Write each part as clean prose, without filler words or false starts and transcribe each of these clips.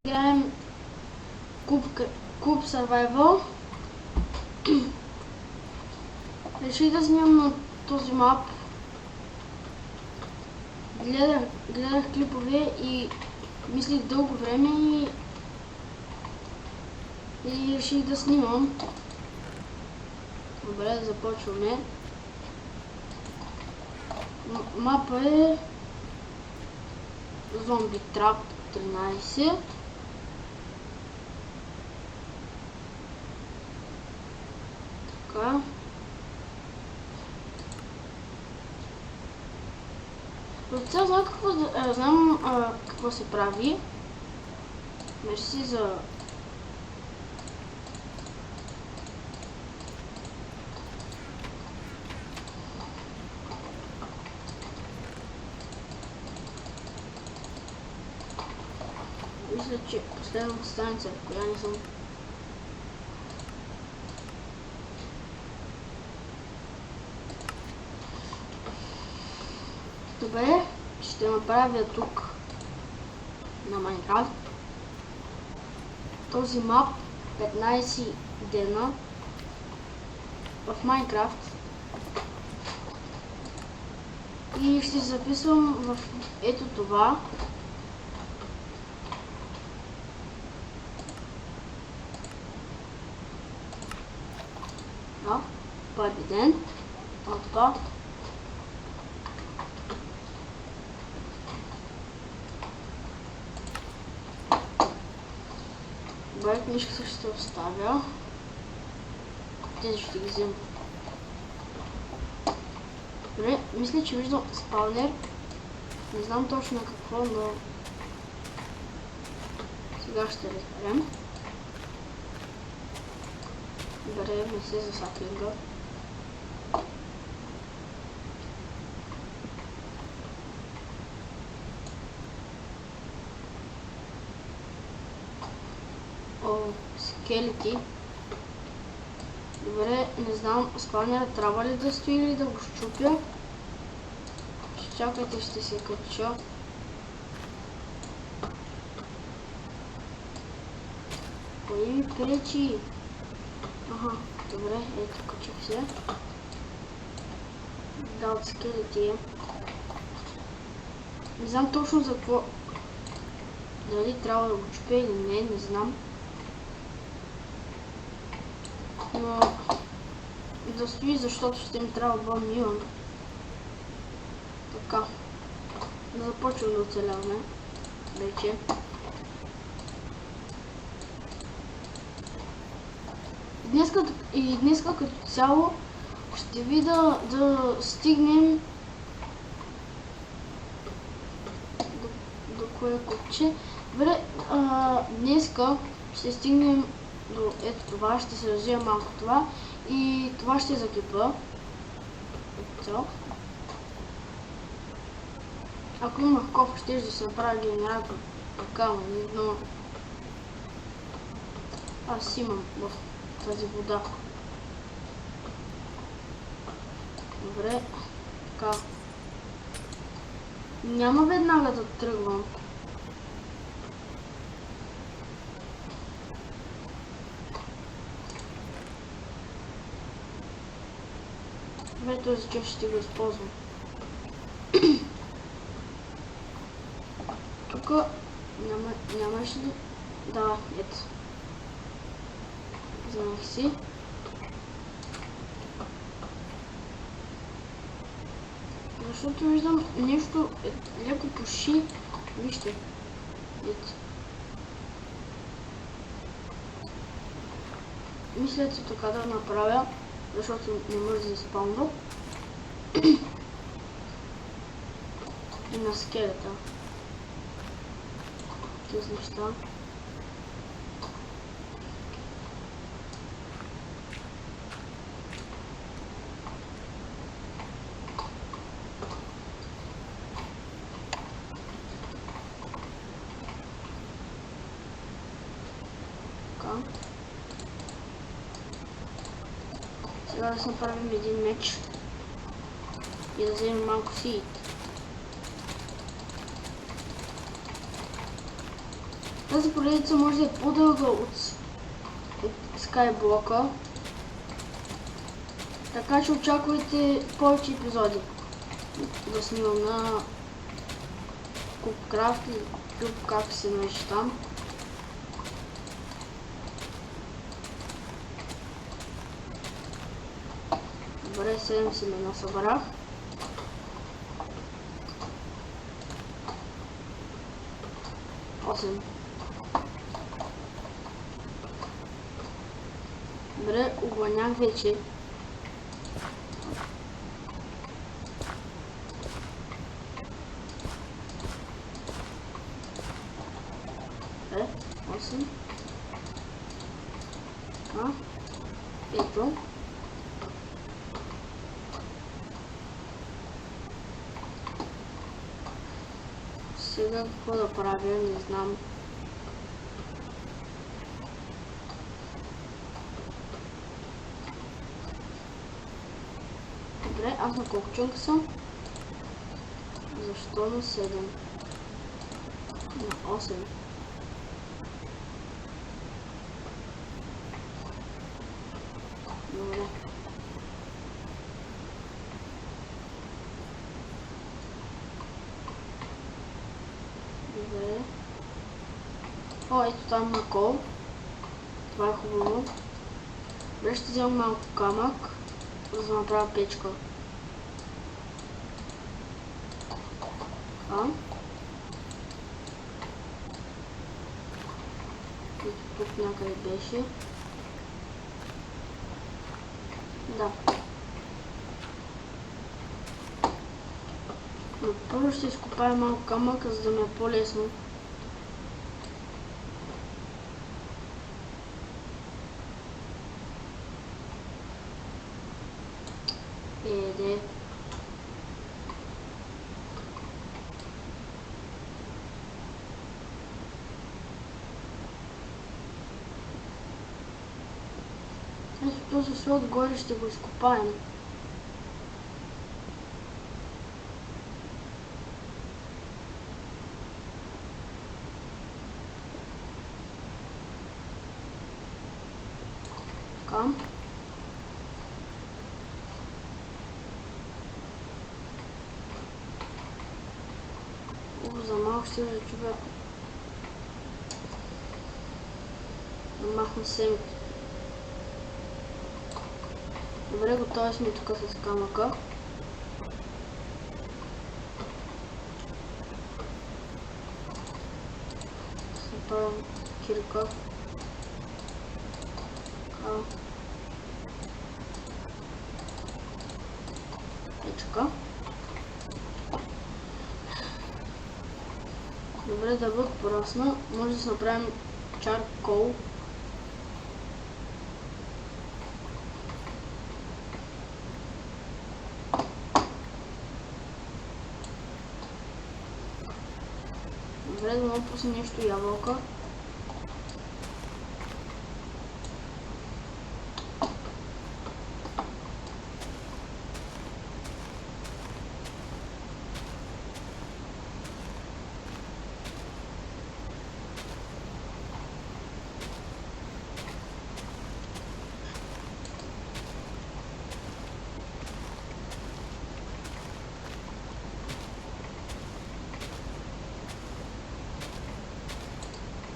играем Куб Survival. Реших да снимам на този мап. Гледах клипове и мислих дълго време и реших да снимам. Добре, започваме. Мапа е Zombie Trap 13. Така. Процел знам какво се прави. Мерси за... Мисля, че последната станица, в коя не съм. Добре, ще направя тук на Майнкрафт този мап 15 дена в Майнкрафт и ще записвам в ето това. Първи ден. Така. Добре, книжка също ще оставя. Тези ще ги взема. Добре, мисля, че виждам спаунер. Не знам точно какво, но сега ще разберем. Добре, не се за саклинга. О, скелети. Добре, не знам, спавнера трябва ли да стои или да го щупя. Чакайте, ще се кача. Кой ми пречи? Ага, добре, ето качих се. Да, от скелети. Не знам точно за какво. Дали трябва да го чупя или не знам. Но да стои, защото ще ми трябва бон милион. Така. Започвам да оцеляваме. Вече. Днеска като цяло ще ви да стигнем до кое копче. Добре, днеска ще стигнем до ето това, ще се развия малко това и това ще закипа. Ако имах кофе, ще да се направя генератор, така, но аз имам в тази вода. Добре, така. Няма веднага да тръгвам. Добре, този чаш ще го използвам. Тук нямаше ли... Да, ето. Вземах си. Защото виждам нещо леко пуши. Вижте. Ето. Мисля, че така да направя, защото не може да изпълня. И на скелета. Тези неща. Сега да си направим един меч и да вземем малко сиит. Тази поредица може да е по-дълга от Skyblock-а. Така че очаквайте повече епизоди да снимам на Cubecraft или Cube, как се нарича там. Добре, 7 семена събрах. Добре, огланях вече. Добре, 8. Ето. Сега какво да правя, не знам. Добре, аз на колко чунка съм? Защо на 7? На 8. Добре. Добре. О, ето там има кол. Това е хубаво. Добре, ще взема малко камък, за да направя печка. Така. Тук някъде беше. Да. Но първо ще изкопая малко камък, за да ми е по-лесно. Еде. Ето този слой отгоре ще го изкопаем. Така. За малко ще да човек. Махна семето. Добре, готови сме тук с камъка. Ще правим кирка. Печка. Добре, да бък порасна. Може да си направим чаркол. Добре, да му пусне нещо ябълка.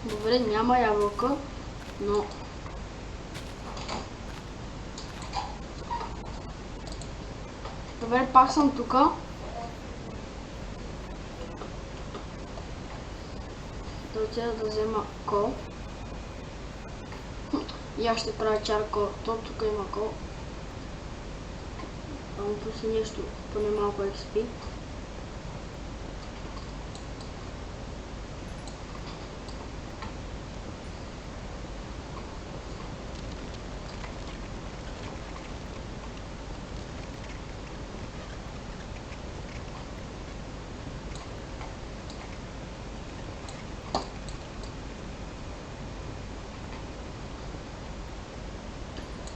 Добре, няма ябълка, но... Добре, пак съм тука. Да отида да взема кол. И аз ще правя чаркол. То тук има кол. Само пусне нещо, поне малко XP.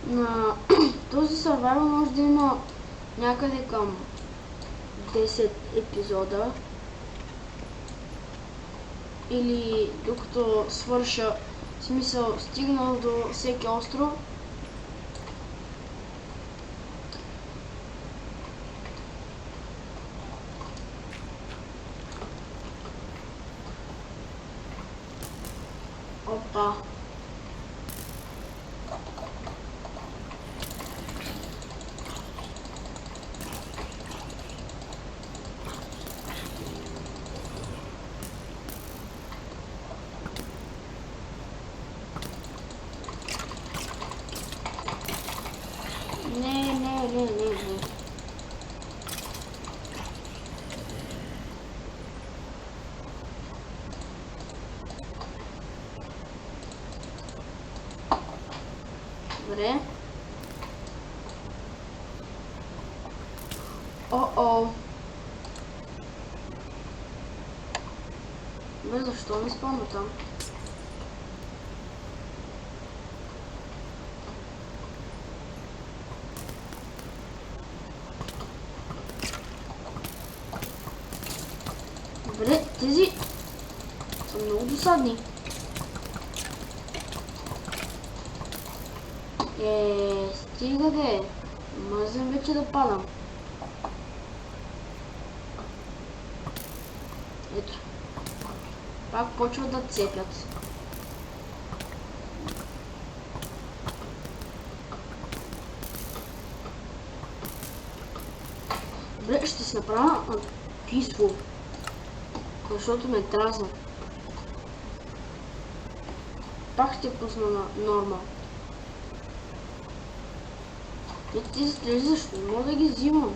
На този survival може да има някъде към 10 епизода. или докато свърша, в смисъл стигнал до всеки остров. Опа. Не. Добре. О-о. Бе, защо не спомня там? Добре, тези са много досадни. Стига де. Мързам вече да падам. Ето. Пак почват да цепят. Добре, ще се направя peaceful. Защото ме дразна. Пак ще пусна на норма. Ти слезаш, не мога да ги взимам.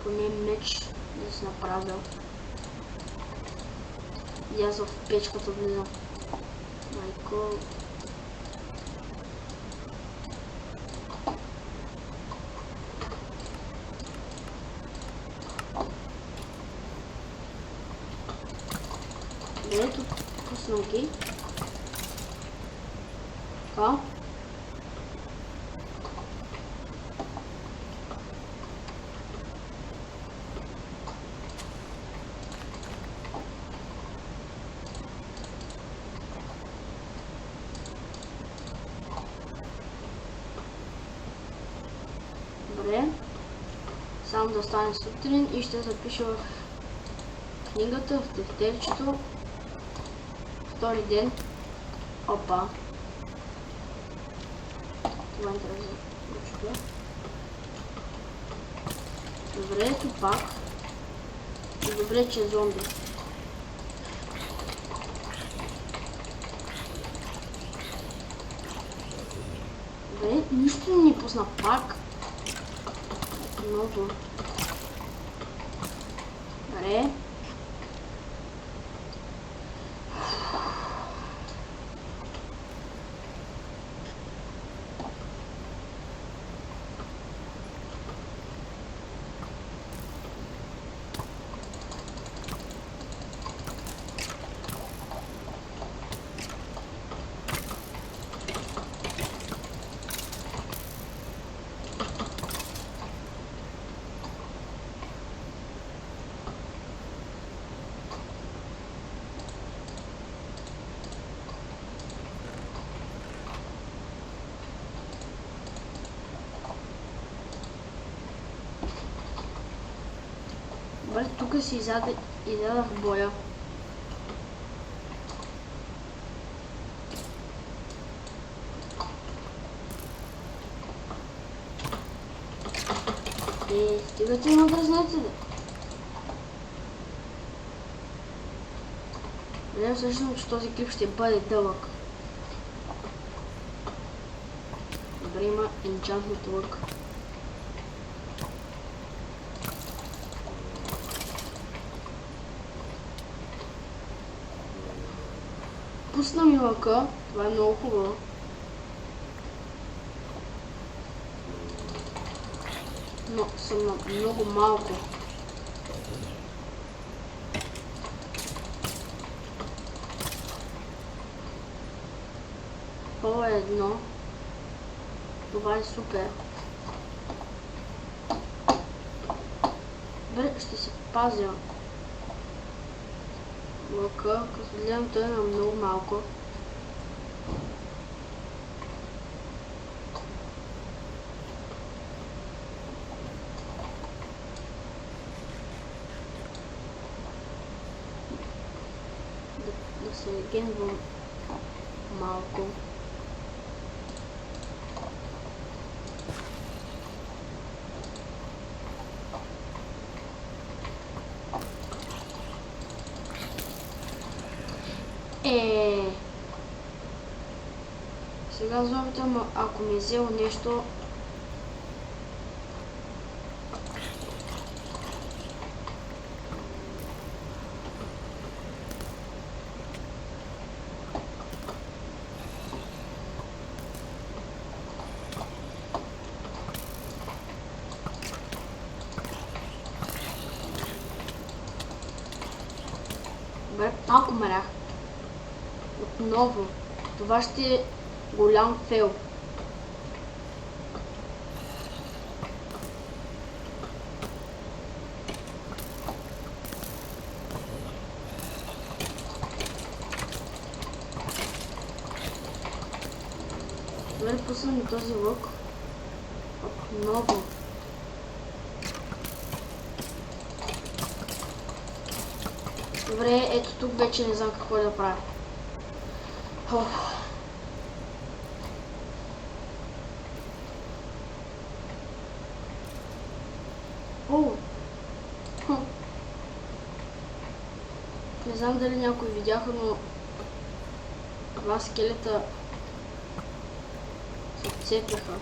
Поне меч да си направил. И аз в печката влизам. Майко. Ето, пусна окей. Така. Добре. Само да стане сутрин и ще запиша в книгата, в тефтерчето. Втори ден. Опа. Това е интересно. Добре, ето пак. И добре, че е зомби. Добре, нищо не ни пусна пак. Много. Добре. Добре, тук си изядах боя. Стига ти има дразнете, бе. Гледам всъщност, че този клип ще бъде дълъг. Добре, има enchantment лък. Пусна ми лъка, това е много хубаво. Но съм на много малко. такова е едно. Това е супер. Добре, ще се пазя. Лъка, като гледам, той е на много малко. Да се генвам малко. Сега злобите, ако ми е взело нещо, добре, малко мрях. Отново. Това ще е голям фейл. Добре, пуснем и този лък. Отново. Добре, ето тук вече не знам какво да правя. Не знам дали някой видяха, но два скелета се цепяха.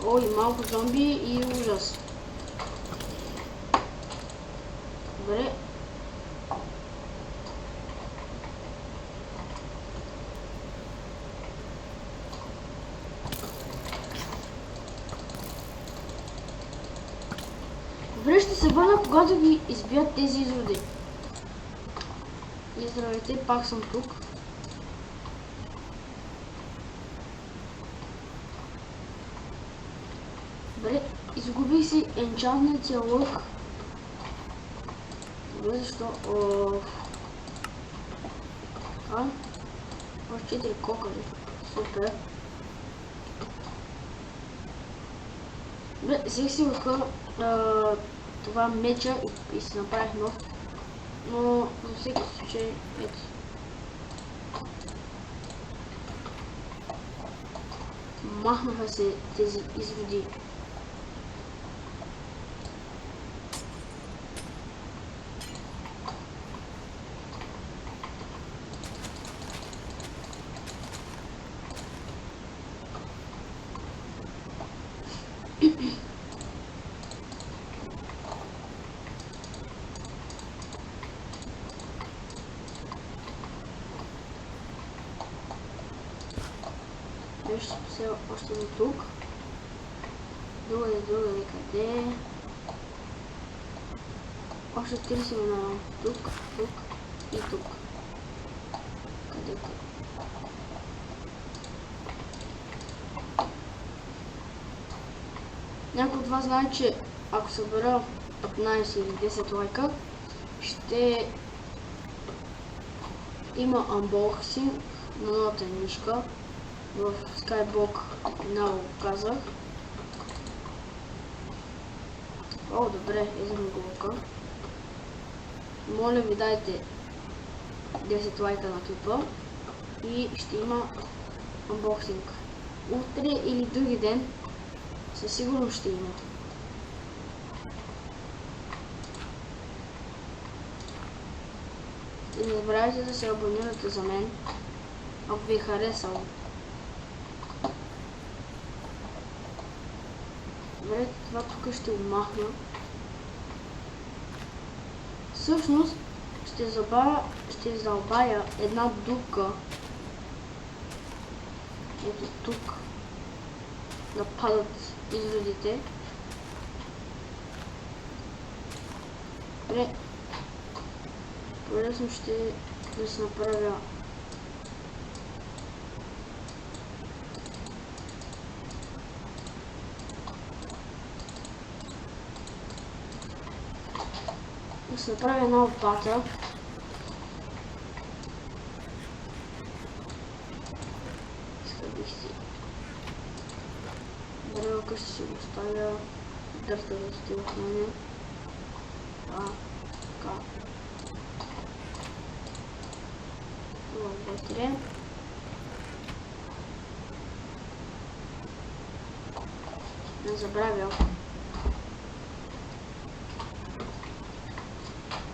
О, и малко зомби и ужас. Добре. Добре, ще се върна, когато ги избият тези изроди. И здравейте, пак съм тук. Добре, изгубих си енчантният лък. Добре, защо? Още 4 кокали. Супер. Добре, взех си лъка това меча и си направих нов. Но за всеки случай, ето. Махнаха се тези изводи. Ще се посея още до тук. Другаде, къде? Още 3 семена. Тук, тук и тук. Къде? Някой от вас знае, че ако събера 15 или 10 лайка, ще има анбоксинг на новата мишка. В Skyblock много го казах. О, добре, изграм го лъка. Моля ви, дайте 10 лайка на клипа и ще има анбоксинг. Утре или други ден със сигурност ще има. И не забравяйте да се абонирате за мен, ако ви е харесало. Добре, това тук ще го махна. Всъщност ще залбая една дупка. Ето тук. Да падат изродите. Добре. По-лесно ще да се направя една лопата. Бих си дрелка, ще си го оставя дърта да стои в мене. Така. Това вътре. Не забравя.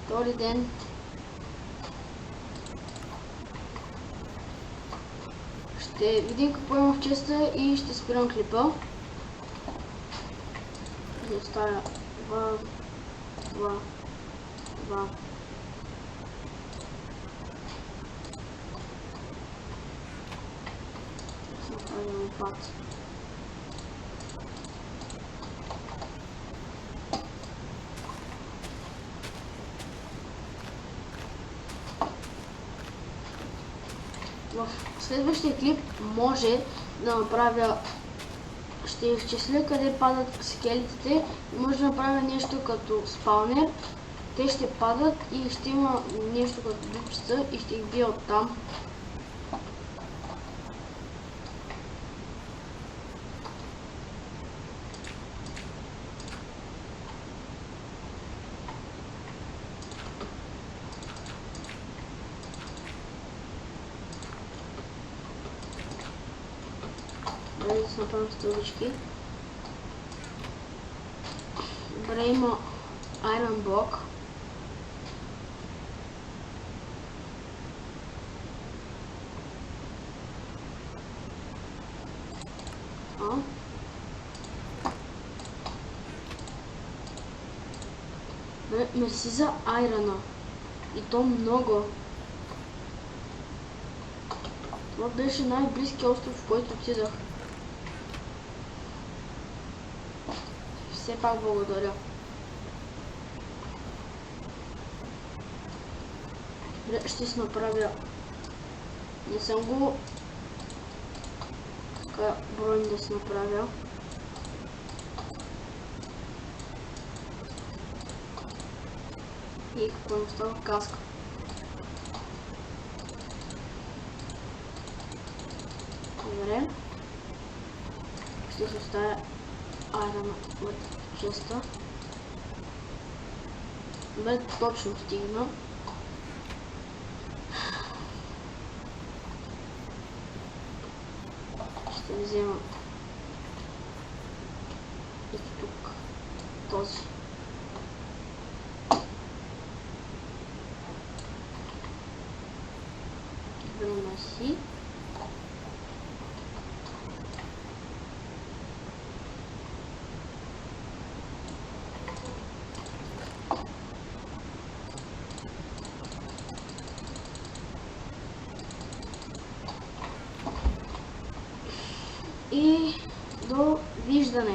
Втори ден. Ще видим какво има в честа и ще спирам клипа. Да оставя 2. Направим лопат. В следващия клип може да направя, ще изчисля къде падат скелетите и може да направя нещо като спаунер. Те ще падат и ще има нещо като дупчица и ще ги бия оттам. Да си направим стълбички. Добре, има Iron блок. Мерси за айрона. И то много. Това беше най-близкият остров, в който отидах. Все пак благодаря. Ще си направя. Не съм го така броен да си направя. И какво ми става? Каска. Добре. Ще се оставя айрона от честа. Добре, точно стигна. Ще взема ето тук този. Си. И довиждане.